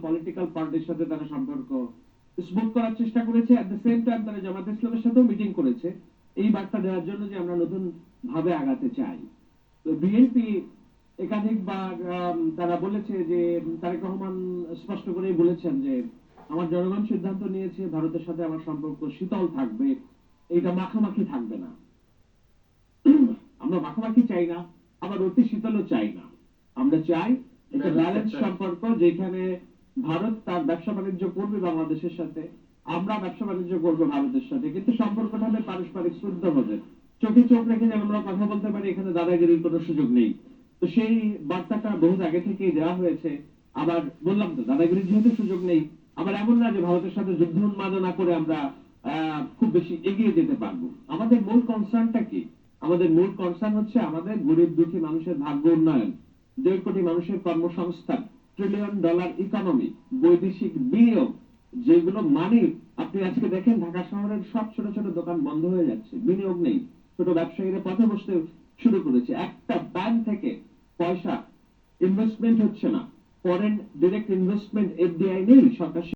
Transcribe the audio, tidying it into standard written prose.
Political পার্টির সাথে তারা সম্পর্ক স্মুথ করার চেষ্টা করেছে। এট দ্য সেম টাইম তারা জামাত ইসলামের সাথেও মিটিং করেছে এই বার্তা দেওয়ার জন্য যে আমরা নতুন ভাবে আগাতে চাই। তো বিএনপি একাধিকবার তারা বলেছে যে তারেক রহমান স্পষ্ট করেই বলেছেন যে আমার জনগণ সিদ্ধান্ত নিয়েছে ভারতের সাথে আমার সম্পর্ক শীতল থাকবে, এইটা মাখামাখি থাকবে না। আমরা মাখামাখি চাই না, আবার অতি শীতলও চাই না। আমরা চাই একটা ব্যালেন্স সম্পর্ক, যেখানে ভারত তার ব্যবসা বাণিজ্য করবে বাংলাদেশের সাথে, আমরা ব্যবসা বাণিজ্য করবো ভারতের সাথে, কিন্তু সম্পর্কটা হবে পারস্পরিক শুদ্ধ হবে, চোখে চোখ রেখে যেন আমরা কথা বলতে পারি, এখানে দাদাগিরির কোনো সুযোগ নেই। তো সেই বার্তাটা বহু আগে থেকেই দেওয়া হয়েছে। আবার বললাম তো, দাদাগিরির যেহেতু সুযোগ নেই, আবার এমন না যে ভারতের সাথে যুদ্ধ উন্মাদনা করে আমরা খুব বেশি এগিয়ে যেতে পারবো। আমাদের মূল কনসার্নটা কি? আমাদের মূল কনসার্ন হচ্ছে আমাদের গরিব দুঃখী মানুষের ভাগ্য উন্নয়ন, 1.5 কোটি মানুষের কর্মসংস্থান, $1 ট্রিলিয়ন ইকোনমি, বৈদেশিক বিনিয়োগ, যেগুলো মানি আপনি আজকে দেখেন ঢাকা শহরের সব ছোট ছোট দোকান বন্ধ হয়ে যাচ্ছে, বিনিয়োগ নেই, ছোট ব্যবসায়ীরা পথে বসতে শুরু করেছে, একটা ব্যাংক থেকে পয়সা ইনভেস্টমেন্ট হচ্ছে না, ফরেন ডিরেক্ট ইনভেস্টমেন্ট এফডিআই নেই, সরকার